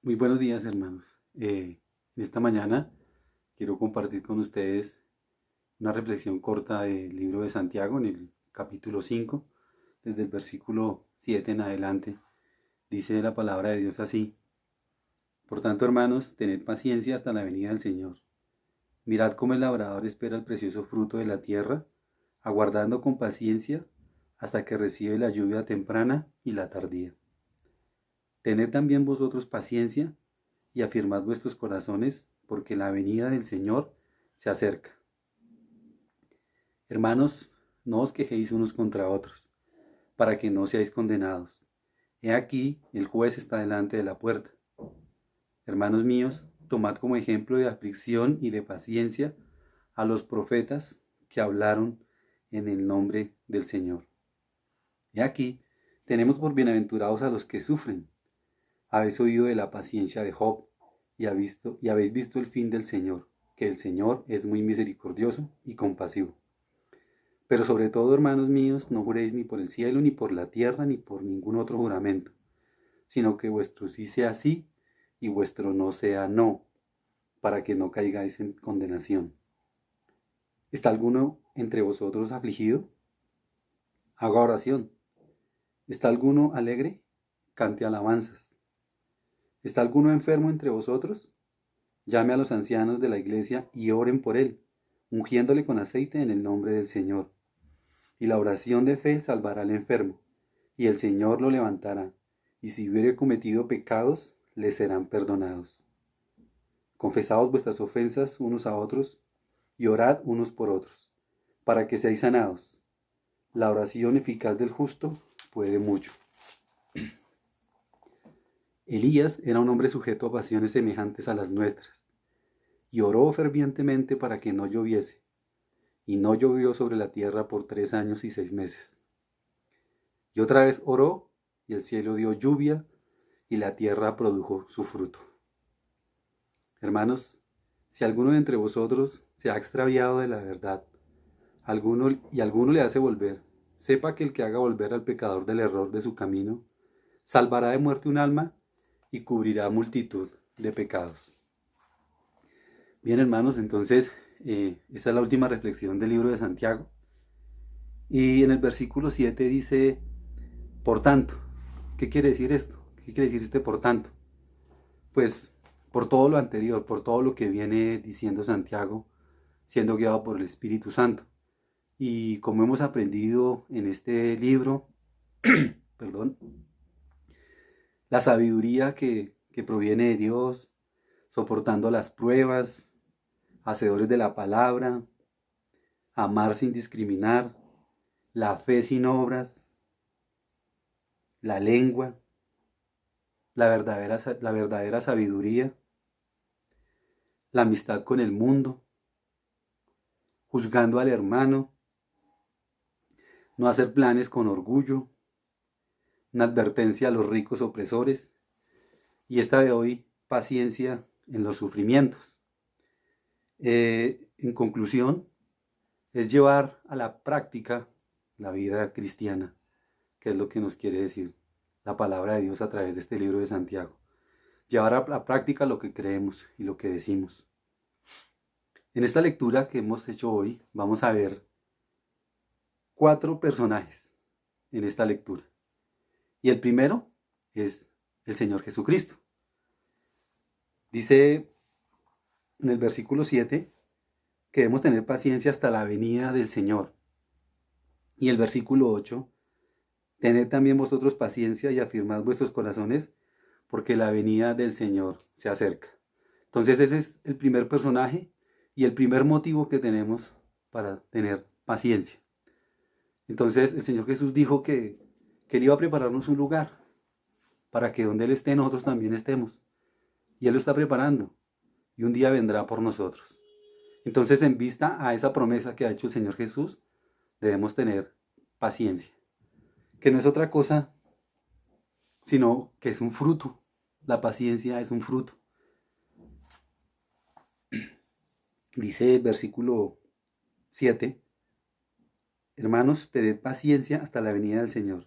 Muy buenos días, hermanos. En esta mañana quiero compartir con ustedes una reflexión corta del libro de Santiago en el capítulo 5, desde el versículo 7 en adelante. Dice la palabra de Dios así: Por tanto, hermanos, tened paciencia hasta la venida del Señor. Mirad cómo el labrador espera el precioso fruto de la tierra, aguardando con paciencia hasta que recibe la lluvia temprana y la tardía. Tened también vosotros paciencia y afirmad vuestros corazones, porque la venida del Señor se acerca. Hermanos, no os quejéis unos contra otros, para que no seáis condenados. He aquí, el juez está delante de la puerta. Hermanos míos, tomad como ejemplo de aflicción y de paciencia a los profetas que hablaron en el nombre del Señor. He aquí, tenemos por bienaventurados a los que sufren. Habéis oído de la paciencia de Job y habéis visto el fin del Señor, que el Señor es muy misericordioso y compasivo. Pero sobre todo, hermanos míos, no juréis ni por el cielo, ni por la tierra, ni por ningún otro juramento, sino que vuestro sí sea sí y vuestro no sea no, para que no caigáis en condenación. ¿Está alguno entre vosotros afligido? Haga oración. ¿Está alguno alegre? Cante alabanzas. ¿Está alguno enfermo entre vosotros? Llame a los ancianos de la iglesia y oren por él, ungiéndole con aceite en el nombre del Señor. Y la oración de fe salvará al enfermo, y el Señor lo levantará, y si hubiere cometido pecados, le serán perdonados. Confesaos vuestras ofensas unos a otros, y orad unos por otros, para que seáis sanados. La oración eficaz del justo puede mucho. Elías era un hombre sujeto a pasiones semejantes a las nuestras, y oró fervientemente para que no lloviese, y no llovió sobre la tierra por 3 años y 6 meses. Y otra vez oró, y el cielo dio lluvia, y la tierra produjo su fruto. Hermanos, si alguno de entre vosotros se ha extraviado de la verdad, alguno le hace volver, sepa que el que haga volver al pecador del error de su camino, salvará de muerte un alma y cubrirá multitud de pecados. Bien, hermanos, entonces esta es la última reflexión del libro de Santiago. Y en el versículo 7 dice: por tanto. ¿Qué quiere decir esto? ¿Qué quiere decir este por tanto? Pues por todo lo anterior, por todo lo que viene diciendo Santiago, siendo guiado por el Espíritu Santo. Y como hemos aprendido en este libro, perdón, la sabiduría que proviene de Dios, soportando las pruebas, hacedores de la palabra, amar sin discriminar, la fe sin obras, la lengua, la verdadera sabiduría, la amistad con el mundo, juzgando al hermano, no hacer planes con orgullo, una advertencia a los ricos opresores, y esta de hoy, paciencia en los sufrimientos. En conclusión, es llevar a la práctica la vida cristiana, que es lo que nos quiere decir la palabra de Dios a través de este libro de Santiago. Llevar a la práctica lo que creemos y lo que decimos. En esta lectura que hemos hecho hoy, vamos a ver 4 personajes en esta lectura. Y el primero es el Señor Jesucristo. Dice en el versículo 7 que debemos tener paciencia hasta la venida del Señor. Y el versículo 8: tened también vosotros paciencia y afirmad vuestros corazones, porque la venida del Señor se acerca. Entonces ese es el primer personaje y el primer motivo que tenemos para tener paciencia. Entonces el Señor Jesús dijo que Él iba a prepararnos un lugar para que donde Él esté nosotros también estemos. Y Él lo está preparando. Y un día vendrá por nosotros. Entonces, en vista a esa promesa que ha hecho el Señor Jesús, debemos tener paciencia. Que no es otra cosa, sino que es un fruto. La paciencia es un fruto. Dice el versículo 7: hermanos, tened paciencia hasta la venida del Señor.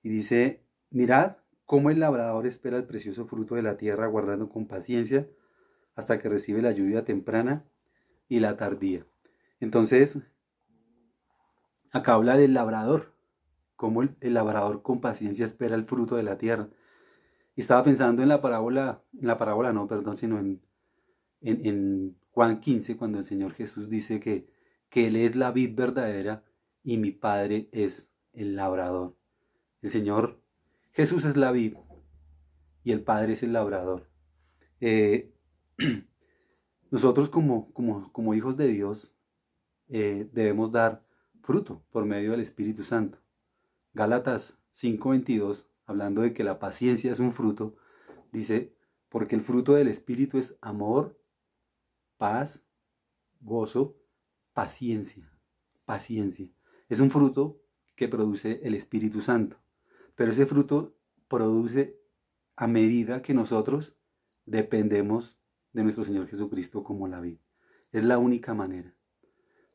Y dice: mirad cómo el labrador espera el precioso fruto de la tierra guardando con paciencia hasta que recibe la lluvia temprana y la tardía. Entonces, acá habla del labrador, cómo el labrador con paciencia espera el fruto de la tierra. Y estaba pensando no, perdón, sino en Juan 15, cuando el Señor Jesús dice que Él es la vid verdadera y mi Padre es el labrador. El Señor Jesús es la vid y el Padre es el labrador. Eh, nosotros como hijos de Dios debemos dar fruto por medio del Espíritu Santo. Gálatas 5:22, hablando de que la paciencia es un fruto, dice, porque el fruto del Espíritu es amor, paz, gozo, paciencia. Paciencia. Es un fruto que produce el Espíritu Santo. Pero ese fruto produce a medida que nosotros dependemos de nuestro Señor Jesucristo como la vid. Es la única manera.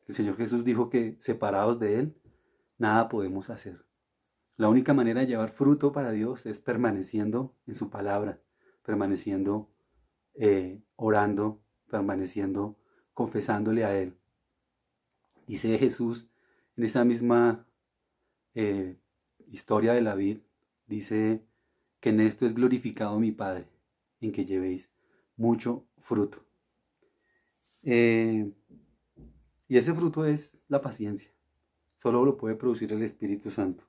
El Señor Jesús dijo que separados de Él, nada podemos hacer. La única manera de llevar fruto para Dios es permaneciendo en su palabra, permaneciendo orando, permaneciendo confesándole a Él. Dice Jesús en esa misma historia de la vid, dice que en esto es glorificado mi Padre, en que llevéis mucho fruto. Y ese fruto es la paciencia. Solo lo puede producir el Espíritu Santo.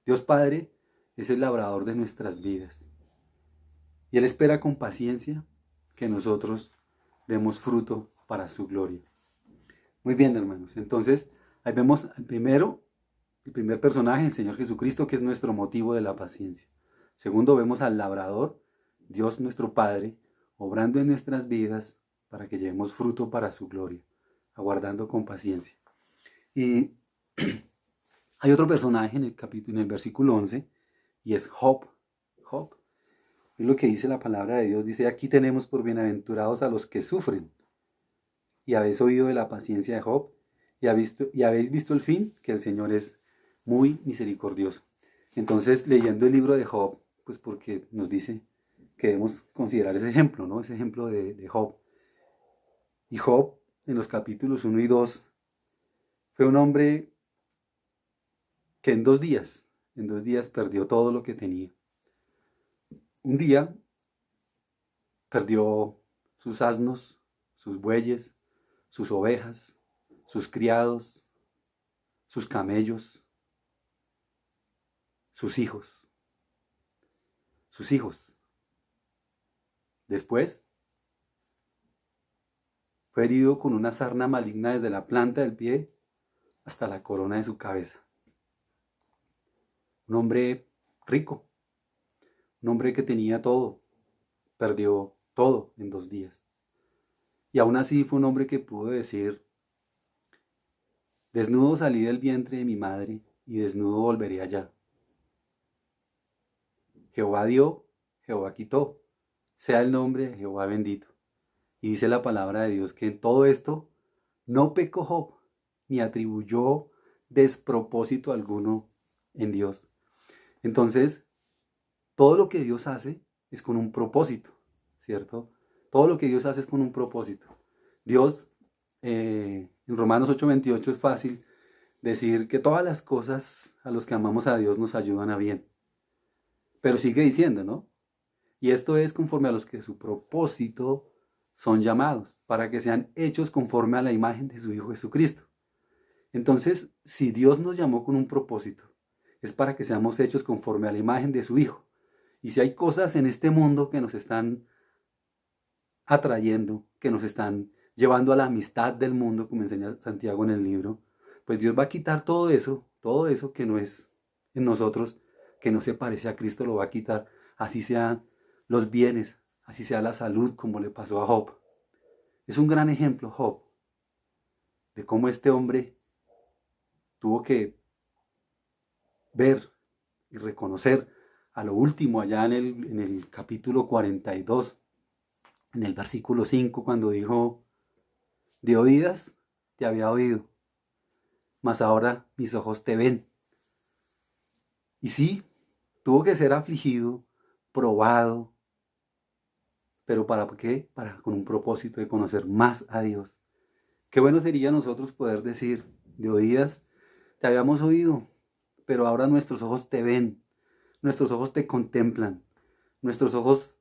Dios Padre es el labrador de nuestras vidas. Y Él espera con paciencia que nosotros demos fruto para su gloria. Muy bien, hermanos. Entonces, ahí vemos el primer personaje, el Señor Jesucristo, que es nuestro motivo de la paciencia. Segundo, vemos al labrador, Dios nuestro Padre, obrando en nuestras vidas para que llevemos fruto para su gloria, aguardando con paciencia. Y hay otro personaje en el versículo 11, y es Job. Job. Es lo que dice la palabra de Dios. Dice, aquí tenemos por bienaventurados a los que sufren. Y habéis oído de la paciencia de Job, y habéis visto el fin, que el Señor es muy misericordioso. Entonces, leyendo el libro de Job, pues porque nos dice que debemos considerar ese ejemplo, ¿no? Ese ejemplo de Job. Y Job, en los capítulos 1 y 2, fue un hombre que en 2 días perdió todo lo que tenía. Un día perdió sus asnos, sus bueyes, sus ovejas, sus criados, sus camellos, sus hijos. Después fue herido con una sarna maligna desde la planta del pie hasta la corona de su cabeza. Un hombre rico, un hombre que tenía todo, perdió todo en 2 días. Y aún así fue un hombre que pudo decir, desnudo salí del vientre de mi madre y desnudo volveré allá. Jehová dio, Jehová quitó, sea el nombre de Jehová bendito. Y dice la palabra de Dios que en todo esto no pecó Job, ni atribuyó despropósito alguno en Dios. Entonces, todo lo que Dios hace es con un propósito, ¿cierto? Todo lo que Dios hace es con un propósito. Dios, en Romanos 8:28 es fácil decir que todas las cosas a los que amamos a Dios nos ayudan a bien. Pero sigue diciendo, ¿no? Y esto es conforme a los que su propósito son llamados, para que sean hechos conforme a la imagen de su Hijo Jesucristo. Entonces, si Dios nos llamó con un propósito, es para que seamos hechos conforme a la imagen de su Hijo. Y si hay cosas en este mundo que nos están atrayendo, que nos están llevando a la amistad del mundo, como enseña Santiago en el libro, pues Dios va a quitar todo eso que no es en nosotros, que no se parece a Cristo, lo va a quitar. Así sean los bienes, así sea la salud, como le pasó a Job. Es un gran ejemplo, Job, de cómo este hombre tuvo que ver y reconocer a lo último allá en el capítulo 42, en el versículo 5, cuando dijo, de oídas te había oído, mas ahora mis ojos te ven. Y sí, tuvo que ser afligido, probado. ¿Pero para qué? Con un propósito de conocer más a Dios. Qué bueno sería nosotros poder decir, de oídas te habíamos oído, pero ahora nuestros ojos te ven, nuestros ojos te contemplan, nuestros ojos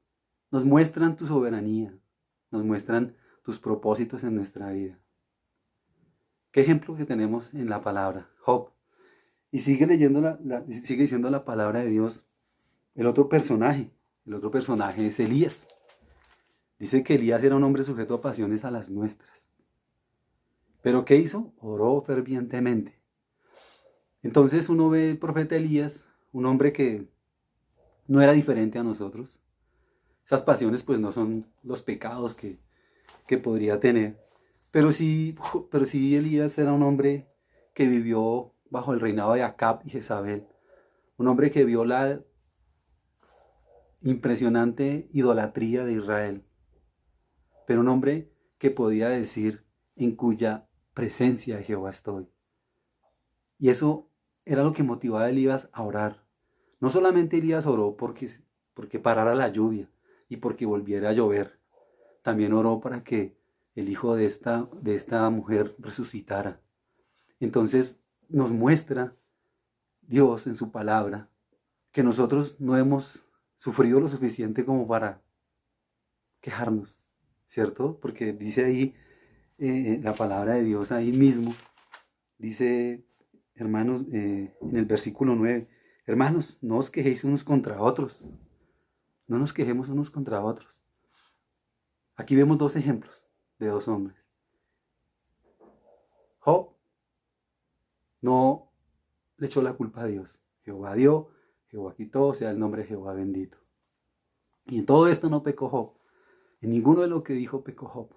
nos muestran tu soberanía, nos muestran tus propósitos en nuestra vida. ¿Qué ejemplo que tenemos en la palabra? Job. Y sigue leyendo sigue diciendo la palabra de Dios. El otro personaje es Elías. Dice que Elías era un hombre sujeto a pasiones a las nuestras. ¿Pero qué hizo? Oró fervientemente. Entonces uno ve el profeta Elías, un hombre que no era diferente a nosotros. Esas pasiones pues no son los pecados que podría tener. Pero sí Elías era un hombre que vivió bajo el reinado de Acab y Jezabel. Un hombre que vio la impresionante idolatría de Israel. Pero un hombre que podía decir en cuya presencia de Jehová estoy. Y eso era lo que motivaba a Elías a orar. No solamente Elías oró porque parara la lluvia y porque volviera a llover. También oró para que el hijo de esta mujer resucitara. Entonces nos muestra Dios en su palabra que nosotros no hemos sufrido lo suficiente como para quejarnos, ¿cierto? Porque dice ahí la palabra de Dios ahí mismo, dice, hermanos, en el versículo 9, hermanos, no os quejéis unos contra otros, no nos quejemos unos contra otros. Aquí vemos dos ejemplos de dos hombres. Job no le echó la culpa a Dios. Jehová dio, Jehová quitó, sea el nombre de Jehová bendito. Y en todo esto no pecó Job. En ninguno de lo que dijo pecó Job.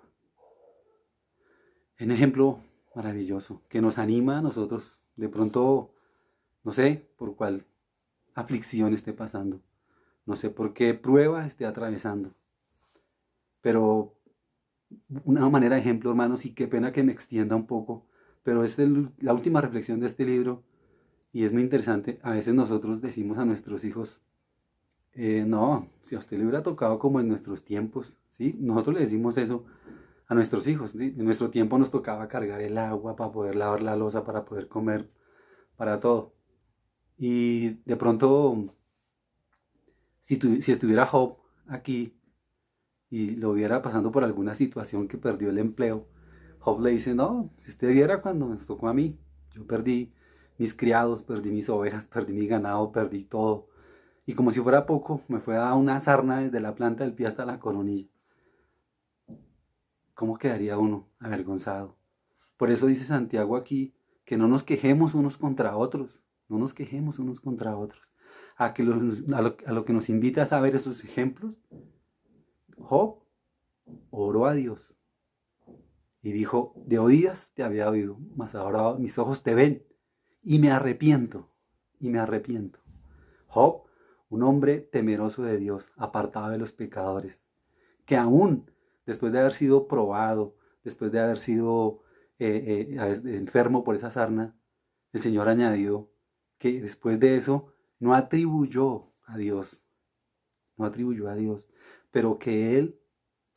Un ejemplo maravilloso que nos anima a nosotros, de pronto, no sé por cuál aflicción esté pasando, no sé por qué prueba esté atravesando, pero una manera de ejemplo, hermanos, y qué pena que me extienda un poco, pero es la última reflexión de este libro y es muy interesante. A veces nosotros decimos a nuestros hijos, no, si a usted le hubiera tocado como en nuestros tiempos, ¿sí? Nosotros le decimos eso a nuestros hijos, ¿sí? En nuestro tiempo nos tocaba cargar el agua para poder lavar la loza, para poder comer, para todo. Y de pronto, si estuviera Job aquí y lo viera pasando por alguna situación que perdió el empleo, Job le dice, no, si usted viera cuando me tocó a mí, yo perdí mis criados, perdí mis ovejas, perdí mi ganado, perdí todo. Y como si fuera poco, me fue a una sarna desde la planta del pie hasta la coronilla. ¿Cómo quedaría uno avergonzado? Por eso dice Santiago aquí que no nos quejemos unos contra otros, no nos quejemos unos contra otros. A lo que nos invita a saber esos ejemplos, Job oró a Dios y dijo, de oídas te había oído, mas ahora mis ojos te ven y me arrepiento, y me arrepiento. Job, un hombre temeroso de Dios, apartado de los pecadores, que aún después de haber sido probado, después de haber sido enfermo por esa sarna, el Señor añadió que después de eso no atribuyó a Dios, no atribuyó a Dios, pero que él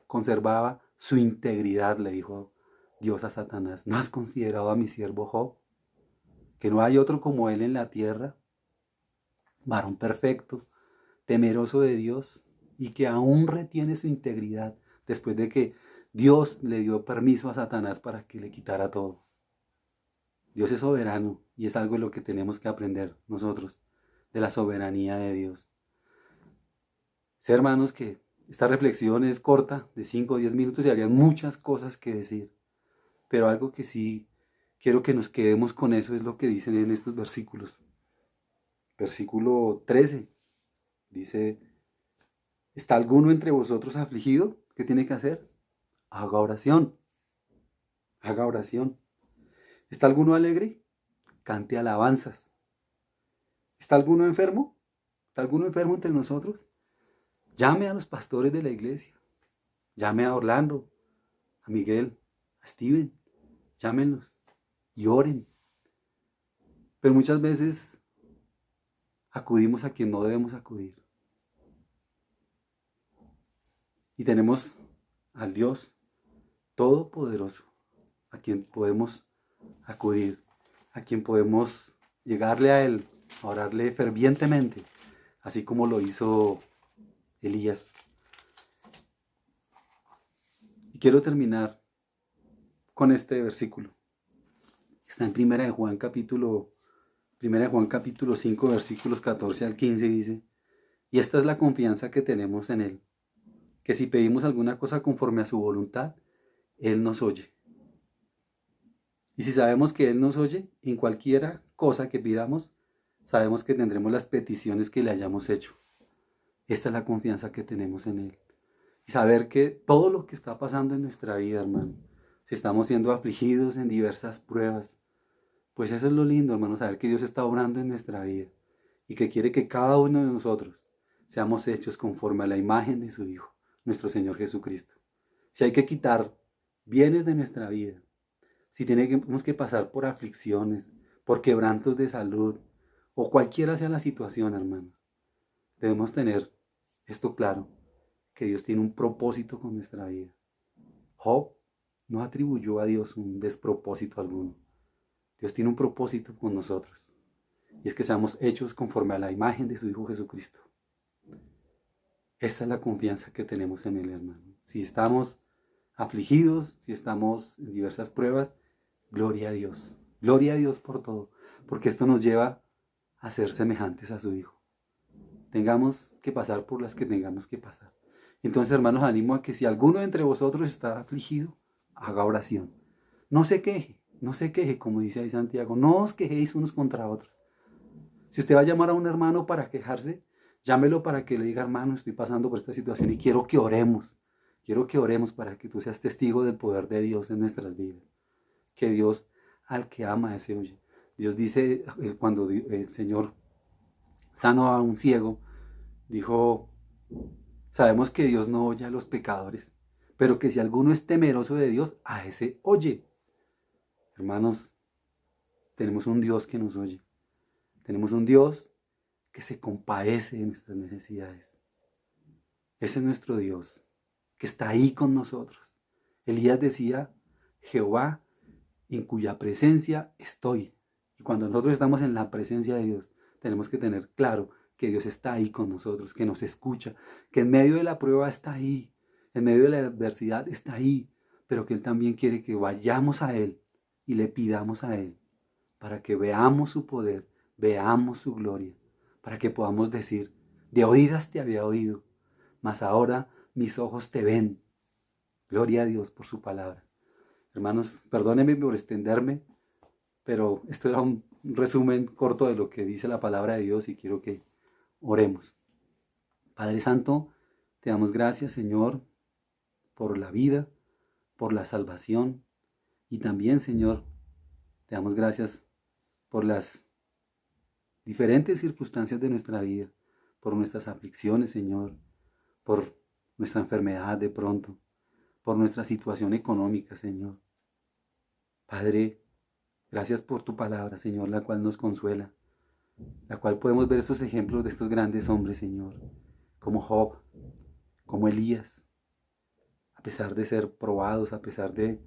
conservaba su integridad, le dijo Dios a Satanás. ¿No has considerado a mi siervo Job? Que no hay otro como él en la tierra, varón perfecto, temeroso de Dios y que aún retiene su integridad después de que Dios le dio permiso a Satanás para que le quitara todo. Dios es soberano y es algo de lo que tenemos que aprender nosotros, de la soberanía de Dios. Sé, hermanos, que esta reflexión es corta, de 5 o 10 minutos y habría muchas cosas que decir, pero algo que sí quiero que nos quedemos con eso es lo que dicen en estos versículos. Versículo 13 dice, ¿está alguno entre vosotros afligido? ¿Qué tiene que hacer? Haga oración. Haga oración. ¿Está alguno alegre? Cante alabanzas. ¿Está alguno enfermo? ¿Está alguno enfermo entre nosotros? Llame a los pastores de la iglesia. Llame a Orlando, a Miguel, a Steven. Llámenlos y oren. Pero muchas veces acudimos a quien no debemos acudir. Y tenemos al Dios Todopoderoso, a quien podemos acudir, a quien podemos llegarle a Él, a orarle fervientemente, así como lo hizo Elías. Y quiero terminar con este versículo. Está en Primera de Juan capítulo 5, versículos 14 al 15, dice: y esta es la confianza que tenemos en Él, que si pedimos alguna cosa conforme a su voluntad, Él nos oye. Y si sabemos que Él nos oye, en cualquiera cosa que pidamos, sabemos que tendremos las peticiones que le hayamos hecho. Esta es la confianza que tenemos en Él. Y saber que todo lo que está pasando en nuestra vida, hermano, si estamos siendo afligidos en diversas pruebas, pues eso es lo lindo, hermano, saber que Dios está obrando en nuestra vida y que quiere que cada uno de nosotros seamos hechos conforme a la imagen de su Hijo, nuestro Señor Jesucristo. Si hay que quitar bienes de nuestra vida, si tenemos que pasar por aflicciones, por quebrantos de salud, o cualquiera sea la situación, hermano, debemos tener esto claro, que Dios tiene un propósito con nuestra vida. Job no atribuyó a Dios un despropósito alguno. Dios tiene un propósito con nosotros, y es que seamos hechos conforme a la imagen de su Hijo Jesucristo. Esta es la confianza que tenemos en Él, hermano. Si estamos afligidos, si estamos en diversas pruebas, gloria a Dios. Gloria a Dios por todo, porque esto nos lleva a ser semejantes a su Hijo. Tengamos que pasar por las que tengamos que pasar. Entonces, hermanos, animo a que si alguno de entre vosotros está afligido, haga oración. No se queje, como dice ahí Santiago. No os quejéis unos contra otros. Si usted va a llamar a un hermano para quejarse, llámelo para que le diga: hermano, estoy pasando por esta situación y quiero que oremos. Quiero que oremos para que tú seas testigo del poder de Dios en nuestras vidas. Que Dios al que ama ese oye. Dios dice, cuando el Señor sanó a un ciego, dijo: sabemos que Dios no oye a los pecadores, pero que si alguno es temeroso de Dios, a ese oye. Hermanos, tenemos un Dios que nos oye. Tenemos un Dios que se compadece de nuestras necesidades. Ese es nuestro Dios, que está ahí con nosotros. Elías decía: Jehová, en cuya presencia estoy. Y cuando nosotros estamos en la presencia de Dios, tenemos que tener claro que Dios está ahí con nosotros, que nos escucha, que en medio de la prueba está ahí, en medio de la adversidad está ahí, pero que Él también quiere que vayamos a Él y le pidamos a Él para que veamos su poder, veamos su gloria, para que podamos decir: de oídas te había oído, mas ahora mis ojos te ven. Gloria a Dios por su palabra. Hermanos, perdónenme por extenderme, pero esto era un resumen corto de lo que dice la palabra de Dios y quiero que oremos. Padre Santo, te damos gracias, Señor, por la vida, por la salvación y también, Señor, te damos gracias por las diferentes circunstancias de nuestra vida, por nuestras aflicciones, Señor, por nuestra enfermedad de pronto, por nuestra situación económica, Señor. Padre, gracias por tu palabra, Señor, la cual nos consuela, la cual podemos ver estos ejemplos de estos grandes hombres, Señor, como Job, como Elías, a pesar de ser probados, a pesar de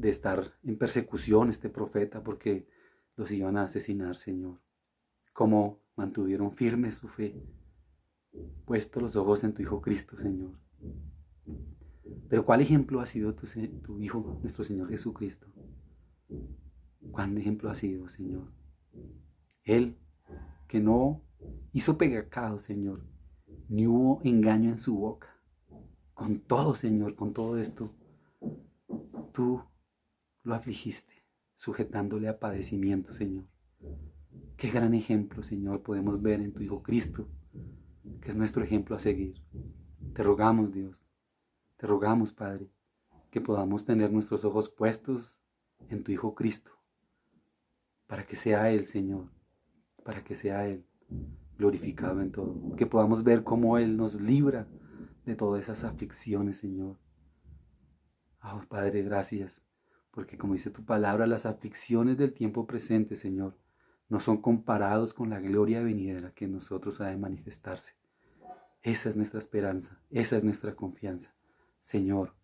estar en persecución este profeta, porque los iban a asesinar, Señor. Cómo mantuvieron firme su fe, puesto los ojos en tu Hijo Cristo, Señor. Pero ¿cuál ejemplo ha sido tu Hijo, nuestro Señor Jesucristo? ¿Cuál ejemplo ha sido, Señor? Él, que no hizo pecado, Señor, ni hubo engaño en su boca. Con todo, Señor, con todo esto, tú lo afligiste, sujetándole a padecimiento, Señor. Qué gran ejemplo, Señor, podemos ver en tu Hijo Cristo, que es nuestro ejemplo a seguir. Te rogamos, Dios, te rogamos, Padre, que podamos tener nuestros ojos puestos en tu Hijo Cristo, para que sea Él, Señor, para que sea Él glorificado en todo, que podamos ver cómo Él nos libra de todas esas aflicciones, Señor. Oh, Padre, gracias, porque como dice tu palabra, las aflicciones del tiempo presente, Señor, no son comparados con la gloria venidera que en nosotros ha de manifestarse. Esa es nuestra esperanza, esa es nuestra confianza. Señor,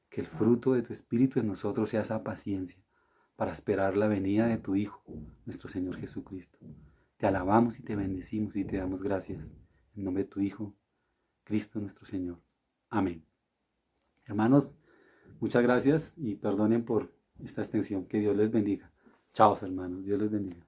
que el fruto de tu Espíritu en nosotros sea esa paciencia para esperar la venida de tu Hijo, nuestro Señor Jesucristo. Te alabamos y te bendecimos y te damos gracias. En nombre de tu Hijo, Cristo nuestro Señor. Amén. Hermanos, muchas gracias y perdonen por esta extensión. Que Dios les bendiga. Chao, hermanos. Dios les bendiga.